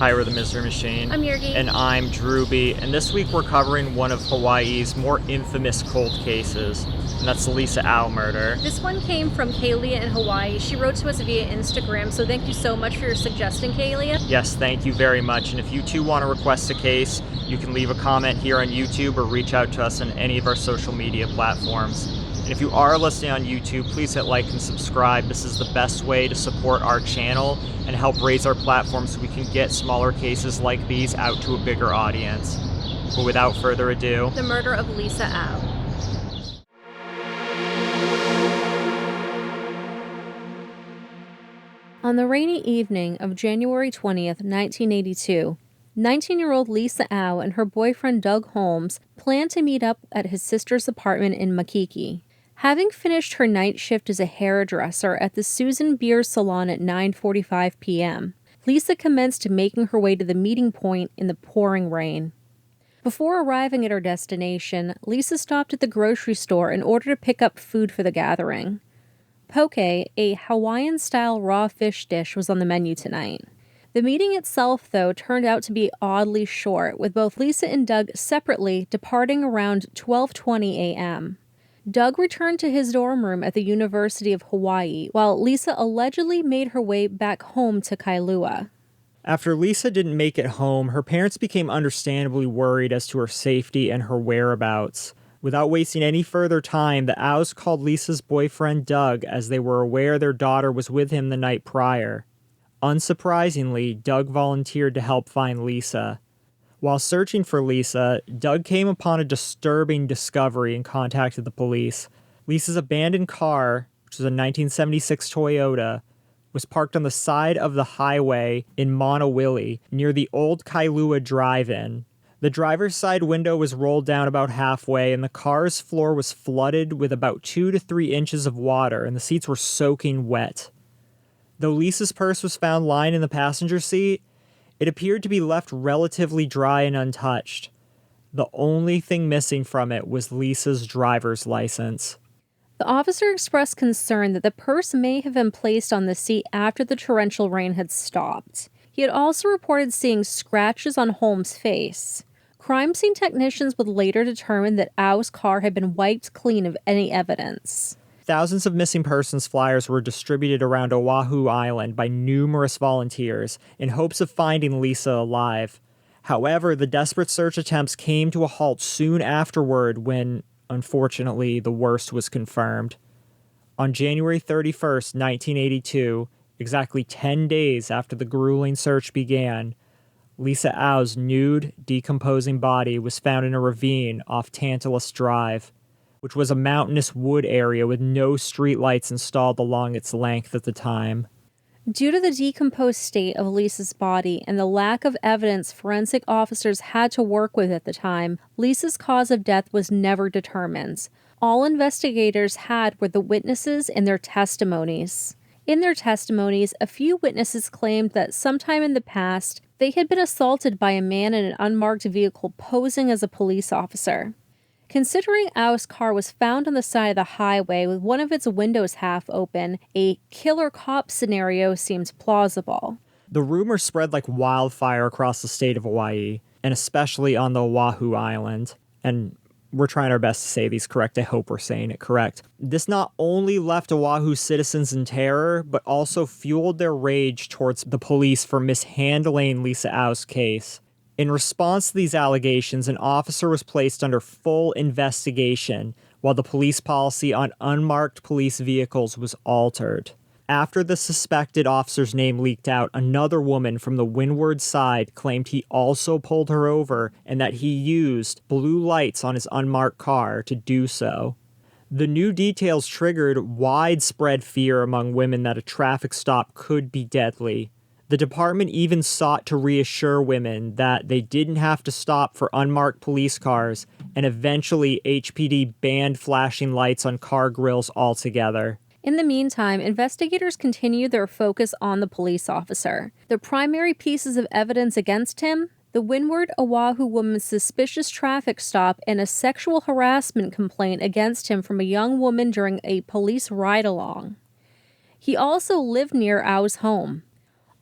Hi, we're the Mystery Machine. I'm Yergi. And I'm Drewby. And this week we're covering one of Hawaii's more infamous cold cases, and that's the Lisa Au murder. This one came from Kaylia in Hawaii. She wrote to us via Instagram, so thank you so much for suggesting, Kaylia. Yes, thank you very much. And if you too want to request a case, you can leave a comment here on YouTube or reach out to us on any of our social media platforms. And if you are listening on YouTube, please hit like and subscribe. This is the best way to support our channel and help raise our platform so we can get smaller cases like these out to a bigger audience. But without further ado, the murder of Lisa Au. On the rainy evening of January 20th, 1982, 19-year-old Lisa Au and her boyfriend Doug Holmes planned to meet up at his sister's apartment in Makiki. Having finished her night shift as a hairdresser at the Susan Beer Salon at 9:45 p.m., Lisa commenced making her way to the meeting point in the pouring rain. Before arriving at her destination, Lisa stopped at the grocery store in order to pick up food for the gathering. Poke, a Hawaiian-style raw fish dish, was on the menu tonight. The meeting itself, though, turned out to be oddly short, with both Lisa and Doug separately departing around 12:20 a.m. Doug returned to his dorm room at the University of Hawaii, while Lisa allegedly made her way back home to Kailua. after Lisa didn't make it home, her parents became understandably worried as to her safety and her whereabouts. Without wasting any further time, the Aus called Lisa's boyfriend Doug as they were aware their daughter was with him the night prior. Unsurprisingly, Doug volunteered to help find Lisa. While searching for Lisa, Doug came upon a disturbing discovery and contacted the police. Lisa's abandoned car, which was a 1976 Toyota, was parked on the side of the highway in Monowili, near the old Kailua Drive-In. The driver's side window was rolled down about halfway, and the car's floor was flooded with about 2 to 3 inches of water, and the seats were soaking wet. Though Lisa's purse was found lying in the passenger seat, it appeared to be left relatively dry and untouched. The only thing missing from it was Lisa's driver's license. The officer expressed concern that the purse may have been placed on the seat after the torrential rain had stopped. He had also reported seeing scratches on Holmes' face. Crime scene technicians would later determine that Au's car had been wiped clean of any evidence. Thousands of missing persons flyers were distributed around Oahu Island by numerous volunteers in hopes of finding Lisa alive. However, the desperate search attempts came to a halt soon afterward when, unfortunately, the worst was confirmed. On January 31st, 1982, exactly 10 days after the grueling search began, Lisa Au's nude, decomposing body was found in a ravine off Tantalus Drive, which was a mountainous wood area with no streetlights installed along its length at the time. Due to the decomposed state of Lisa's body and the lack of evidence forensic officers had to work with at the time, Lisa's cause of death was never determined. All investigators had were the witnesses and their testimonies. In their testimonies, a few witnesses claimed that sometime in the past, they had been assaulted by a man in an unmarked vehicle posing as a police officer. Considering Au's car was found on the side of the highway with one of its windows half open, a killer cop scenario seems plausible. The rumor spread like wildfire across the state of Hawaii, and especially on the Oahu Island. And we're trying our best to say these correct. I hope we're saying it correct. This not only left Oahu citizens in terror, but also fueled their rage towards the police for mishandling Lisa Au's case. In response to these allegations, an officer was placed under full investigation, while the police policy on unmarked police vehicles was altered. After the suspected officer's name leaked out, another woman from the windward side claimed he also pulled her over and that he used blue lights on his unmarked car to do so. The new details triggered widespread fear among women that a traffic stop could be deadly. The department even sought to reassure women that they didn't have to stop for unmarked police cars, and eventually HPD banned flashing lights on car grills altogether. In the meantime, investigators continued their focus on the police officer. The primary pieces of evidence against him: the Windward Oahu woman's suspicious traffic stop and a sexual harassment complaint against him from a young woman during a police ride-along. He also lived near Au's home.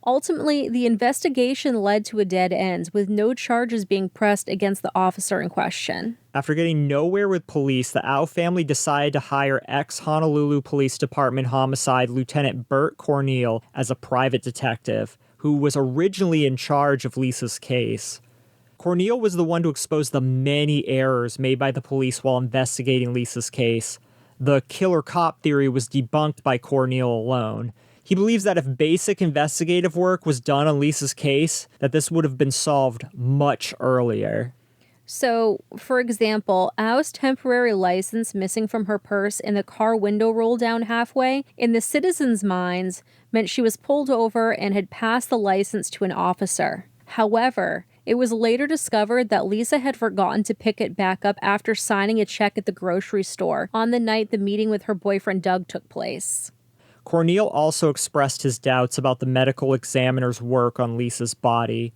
Ultimately, the investigation led to a dead end, with no charges being pressed against the officer in question. After getting nowhere with police, the Au family decided to hire ex-Honolulu Police Department homicide Lieutenant Bert Corneal as a private detective, who was originally in charge of Lisa's case. Corneal was the one to expose the many errors made by the police while investigating Lisa's case. The killer cop theory was debunked by Corneal alone. He believes that if basic investigative work was done on Lisa's case, that this would have been solved much earlier. So, for example, Au's temporary license missing from her purse and the car window roll down halfway, in the citizens' minds, meant she was pulled over and had passed the license to an officer. However, it was later discovered that Lisa had forgotten to pick it back up after signing a check at the grocery store on the night the meeting with her boyfriend Doug took place. Corneal also expressed his doubts about the medical examiner's work on Lisa's body.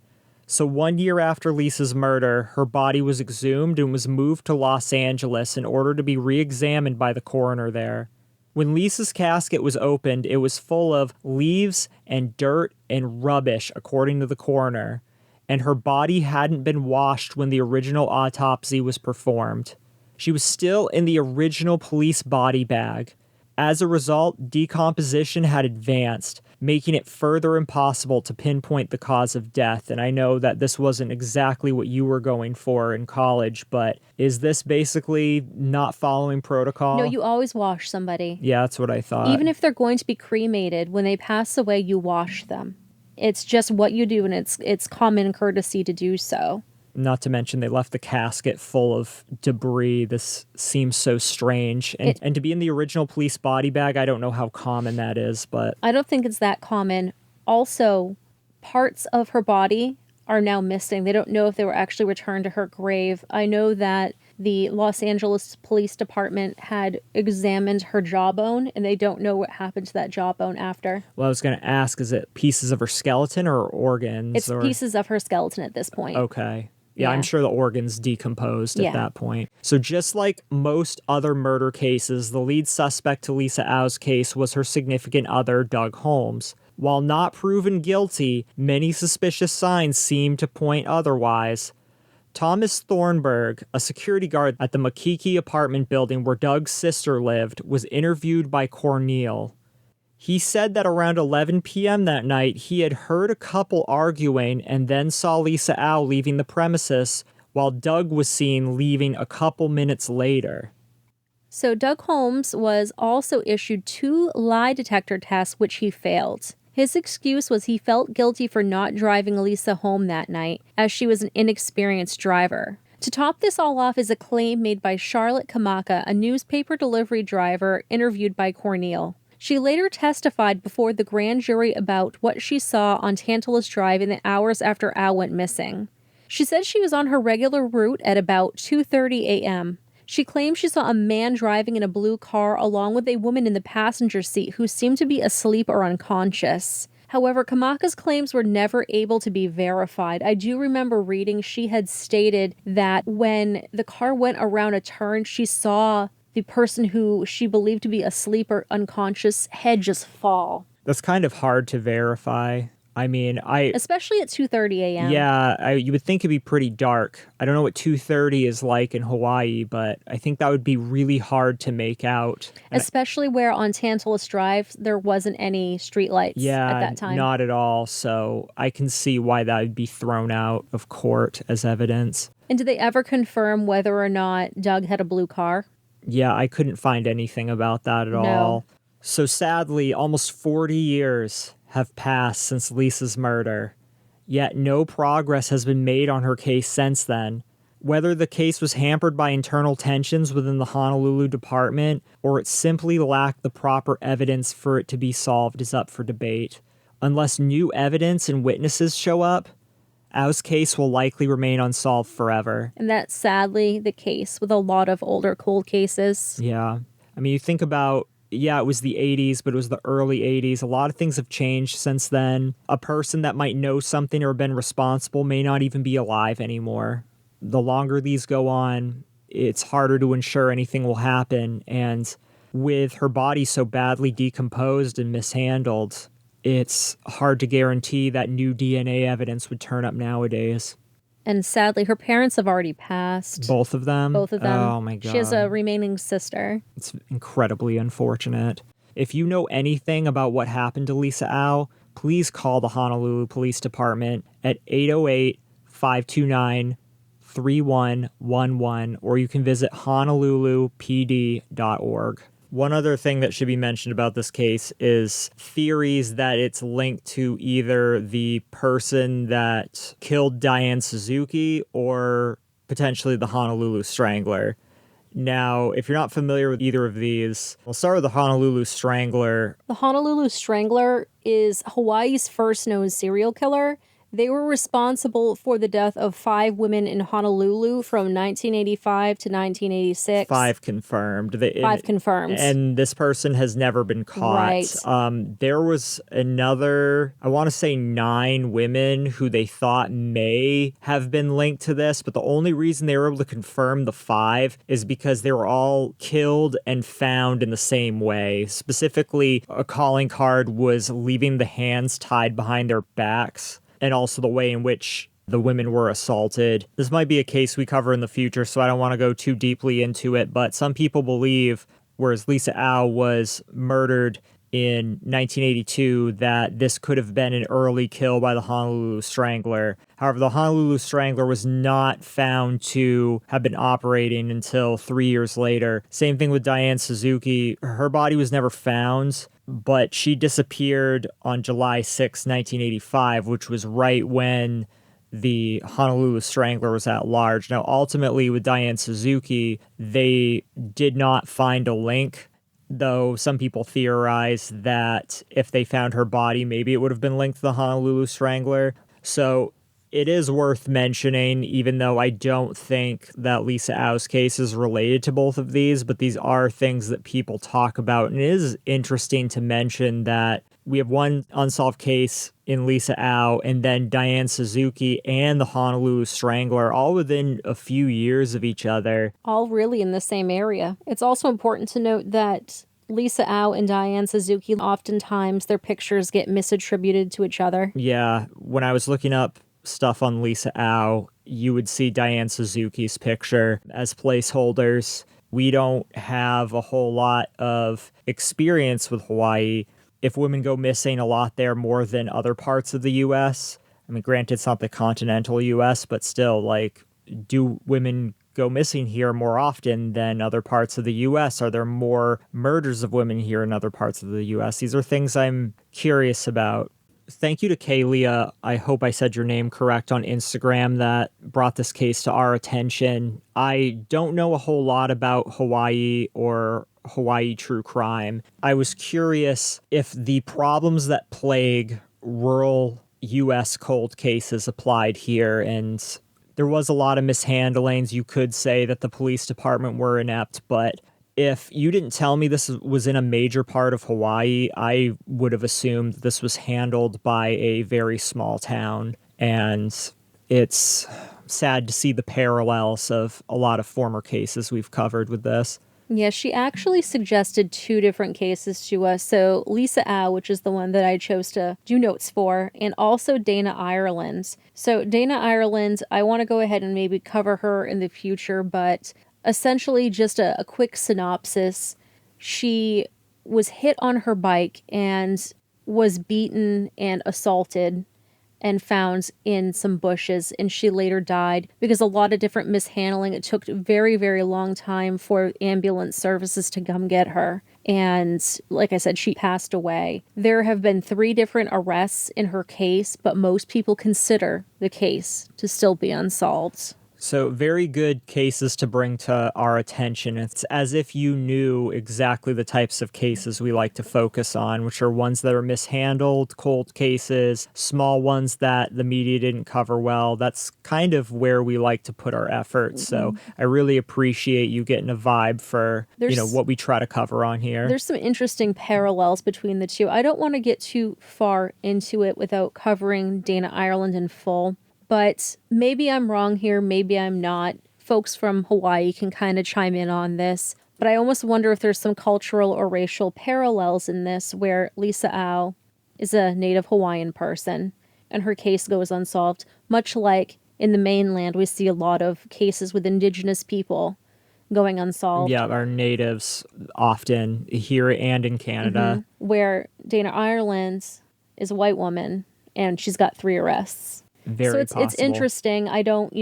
So 1 year after Lisa's murder, her body was exhumed and was moved to Los Angeles in order to be re-examined by the coroner there. When Lisa's casket was opened, it was full of leaves and dirt and rubbish, according to the coroner, and her body hadn't been washed when the original autopsy was performed. She was still in the original police body bag. As a result, decomposition had advanced, making it further impossible to pinpoint the cause of death. And I know that this wasn't exactly what you were going for in college, but is this basically not following protocol? No, you always wash somebody. Yeah, that's what I thought. Even if they're going to be cremated, when they pass away, you wash them. It's just what you do, and it's common courtesy to do so. Not to mention they left the casket full of debris. This seems so strange. And to be in the original police body bag, I don't know how common that is, but... I don't think it's that common. Also, parts of her body are now missing. They don't know if they were actually returned to her grave. I know that the Los Angeles Police Department had examined her jawbone, and they don't know what happened to that jawbone after. Well, I was going to ask, is it pieces of her skeleton or organs? It's pieces of her skeleton at this point. Okay. Yeah, I'm sure the organs decomposed at that point. So just like most other murder cases, the lead suspect to Lisa Au's case was her significant other, Doug Holmes. While not proven guilty, many suspicious signs seem to point otherwise. Thomas Thornburg, a security guard at the Makiki apartment building where Doug's sister lived, was interviewed by Corneal. He said that around 11 p.m. that night, he had heard a couple arguing and then saw Lisa Au leaving the premises, while Doug was seen leaving a couple minutes later. So Doug Holmes was also issued 2 lie detector tests, which he failed. His excuse was he felt guilty for not driving Lisa home that night, as she was an inexperienced driver. To top this all off is a claim made by Charlotte Kamaka, a newspaper delivery driver interviewed by Corneal. She later testified before the grand jury about what she saw on Tantalus Drive in the hours after Au went missing. She said she was on her regular route at about 2:30 a.m. She claimed she saw a man driving in a blue car along with a woman in the passenger seat who seemed to be asleep or unconscious. However, Kamaka's claims were never able to be verified. I do remember reading she had stated that when the car went around a turn, she saw the person who she believed to be asleep or unconscious head just fall. That's kind of hard to verify. I mean, especially at 2:30 a.m. Yeah, you would think it'd be pretty dark. I don't know what 2:30 is like in Hawaii, but I think that would be really hard to make out. Especially where on Tantalus Drive, there wasn't any streetlights at that time. Not at all. So I can see why that would be thrown out of court as evidence. And did they ever confirm whether or not Doug had a blue car? Yeah, I couldn't find anything about that at all. So sadly, almost 40 years have passed since Lisa's murder, yet no progress has been made on her case since then. Whether the case was hampered by internal tensions within the Honolulu department or it simply lacked the proper evidence for it to be solved is up for debate. Unless new evidence and witnesses show up, Au's case will likely remain unsolved forever. And that's sadly the case with a lot of older cold cases. Yeah. I mean, you think about, it was the 80s, but it was the early 80s. A lot of things have changed since then. A person that might know something or been responsible may not even be alive anymore. The longer these go on, it's harder to ensure anything will happen. And with her body so badly decomposed and mishandled, it's hard to guarantee that new DNA evidence would turn up nowadays. And sadly, her parents have already passed. Both of them? Both of them. Oh my God. She has a remaining sister. It's incredibly unfortunate. If you know anything about what happened to Lisa Au, please call the Honolulu Police Department at 808-529-3111, or you can visit honolulupd.org. One other thing that should be mentioned about this case is theories that it's linked to either the person that killed Diane Suzuki or potentially the Honolulu Strangler. Now, if you're not familiar with either of these, we'll start with the Honolulu Strangler. The Honolulu Strangler is Hawaii's first known serial killer. They were responsible for the death of 5 women in Honolulu from 1985 to 1986. 5 confirmed. 5 confirmed. And this person has never been caught. Right. There was another, I want to say 9 women who they thought may have been linked to this, but the only reason they were able to confirm the 5 is because they were all killed and found in the same way. Specifically, a calling card was leaving the hands tied behind their backs, and also the way in which the women were assaulted. This might be a case we cover in the future, so I don't want to go too deeply into it, but some people believe, whereas Lisa Au was murdered in 1982, that this could have been an early kill by the Honolulu Strangler. However, the Honolulu Strangler was not found to have been operating until 3 years later. Same thing with Diane Suzuki. Her body was never found, but she disappeared on July 6, 1985, which was right when the Honolulu Strangler was at large. Now, ultimately, with Diane Suzuki, they did not find a link, though some people theorize that if they found her body, maybe it would have been linked to the Honolulu Strangler. So it is worth mentioning, even though I don't think that Lisa Au's case is related to both of these, but these are things that people talk about. And it is interesting to mention that we have one unsolved case in Lisa Au, and then Diane Suzuki and the Honolulu Strangler, all within a few years of each other. All really in the same area. It's also important to note that Lisa Au and Diane Suzuki, oftentimes their pictures get misattributed to each other. Yeah, when I was looking up stuff on Lisa Au, you would see Diane Suzuki's picture as placeholders. We don't have a whole lot of experience with Hawaii. If women go missing a lot there more than other parts of the U.S., I mean, granted, it's not the continental U.S., but still, like, do women go missing here more often than other parts of the U.S.? Are there more murders of women here in other parts of the U.S.? These are things I'm curious about. Thank you to Kaylia, I hope I said your name correct, on Instagram, that brought this case to our attention. I don't know a whole lot about Hawaii or Hawaii true crime. I was curious if the problems that plague rural U.S. cold cases applied here, and there was a lot of mishandlings. You could say that the police department were inept, but if you didn't tell me this was in a major part of Hawaii, I would have assumed this was handled by a very small town. And it's sad to see the parallels of a lot of former cases we've covered with this. Yeah, she actually suggested 2 different cases to us. So Lisa Au, which is the one that I chose to do notes for, and also Dana Ireland. So Dana Ireland, I want to go ahead and maybe cover her in the future, but essentially just a quick synopsis. She was hit on her bike and was beaten and assaulted and found in some bushes, and she later died because a lot of different mishandling. It took very, very long time for ambulance services to come get her. And like I said, she passed away. There have been 3 different arrests in her case, but most people consider the case to still be unsolved. So very good cases to bring to our attention. It's as if you knew exactly the types of cases we like to focus on, which are ones that are mishandled, cold cases, small ones that the media didn't cover well. That's kind of where we like to put our efforts. So I really appreciate you getting a vibe for, what we try to cover on here. There's some interesting parallels between the two. I don't want to get too far into it without covering Dana Ireland in full. But maybe I'm wrong here, maybe I'm not. Folks from Hawaii can kind of chime in on this. But I almost wonder if there's some cultural or racial parallels in this where Lisa Au is a native Hawaiian person, and her case goes unsolved. Much like in the mainland, we see a lot of cases with indigenous people going unsolved. Yeah, our natives often here and in Canada. Where Dana Ireland is a white woman, and she's got 3 arrests. Very so it's possible. interesting. I don't,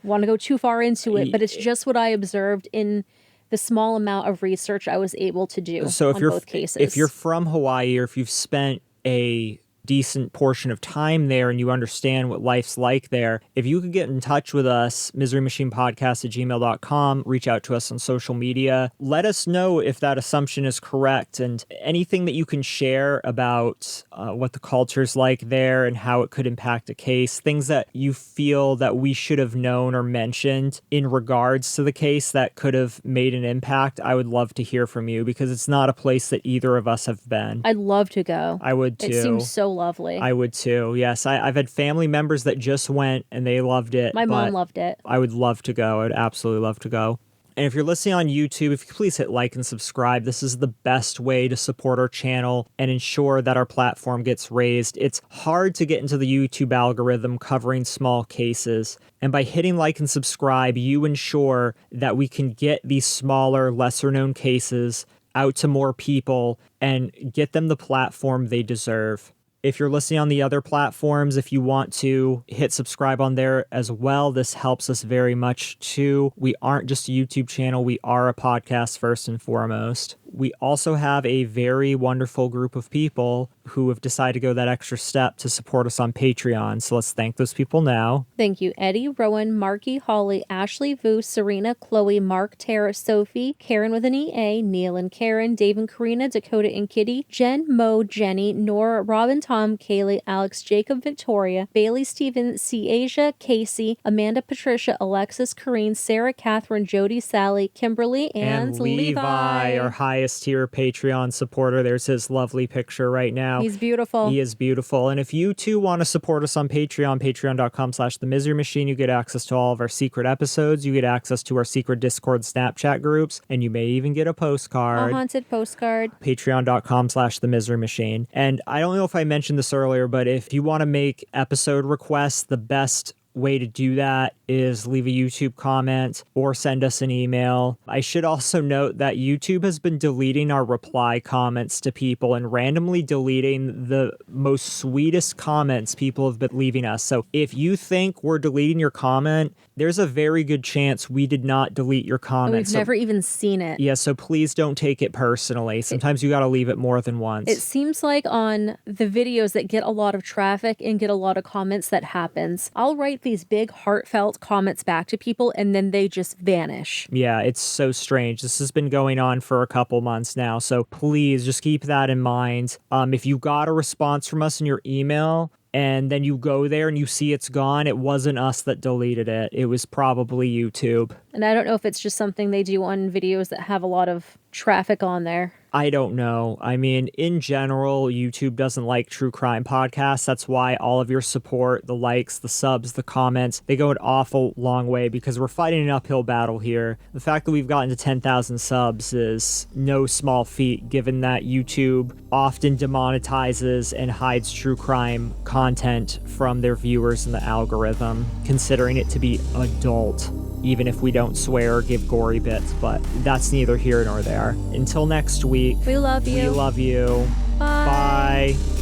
want to go too far into it, but it's just what I observed in the small amount of research I was able to do So on both cases. if you're from Hawaii, or if you've spent a decent portion of time there and you understand what life's like there, if you could get in touch with us, miserymachinepodcast@gmail.com, reach out to us on social media, let us know if that assumption is correct, and anything that you can share about what the culture's like there and how it could impact a case, things that you feel that we should have known or mentioned in regards to the case that could have made an impact. I would love to hear from you, because it's not a place that either of us have been. I'd love to go. I would too. It seems so lovely. I would too. Yes, I've had family members that just went and they loved it. My mom loved it. I would love to go. I would absolutely love to go. And if you're listening on YouTube, if you could please hit like and subscribe. This is the best way to support our channel and ensure that our platform gets raised. It's hard to get into the YouTube algorithm covering small cases. And by hitting like and subscribe, you ensure that we can get these smaller, lesser known cases out to more people and get them the platform they deserve. If you're listening on the other platforms, if you want to hit subscribe on there as well, this helps us very much too. We aren't just a YouTube channel, we are a podcast first and foremost. We also have a very wonderful group of people who have decided to go that extra step to support us on Patreon. So let's thank those people now. Thank you, Eddie, Rowan, Marky, Holly, Ashley, Vu, Serena, Chloe, Mark, Tara, Sophie, Karen with an EA, Neil and Karen, Dave and Karina, Dakota and Kitty, Jen, Mo, Jenny, Nora, Robin, Tom, Kaylee, Alex, Jacob, Victoria, Bailey, Steven, C. Asia, Casey, Amanda, Patricia, Alexis, Corrine, Sarah, Catherine, Jody, Sally, Kimberly, and Levi, our highest tier Patreon supporter. There's his lovely picture right now. He's beautiful. He is beautiful. And if you too want to support us on Patreon, patreon.com/themiserymachine, you get access to all of our secret episodes. You get access to our secret Discord Snapchat groups, and you may even get a postcard. A haunted postcard. Patreon.com/themiserymachine. And I don't know if I mentioned this earlier, but if you want to make episode requests, the best way to do that is leave a YouTube comment or send us an email. I should also note that YouTube has been deleting our reply comments to people and randomly deleting the most sweetest comments people have been leaving us. So if you think we're deleting your comment, there's a very good chance we did not delete your comment. We've never even seen it. Yeah, so please don't take it personally. Sometimes you got to leave it more than once. It seems like on the videos that get a lot of traffic and get a lot of comments, that happens. I'll write these big heartfelt comments back to people and then they just vanish. Yeah, it's so strange. This has been going on for a couple months now, so please just keep that in mind. If you got a response from us in your email and then you go there and you see it's gone, it wasn't us that deleted it. It was probably YouTube. And I don't know if it's just something they do on videos that have a lot of traffic on there. I don't know. I mean, in general, YouTube doesn't like true crime podcasts. That's why all of your support, the likes, the subs, the comments, they go an awful long way because we're fighting an uphill battle here. The fact that we've gotten to 10,000 subs is no small feat, given that YouTube often demonetizes and hides true crime content from their viewers in the algorithm, considering it to be adult, even if we don't swear or give gory bits, but that's neither here nor there. Until next week. We love you. We love you. Bye. Bye.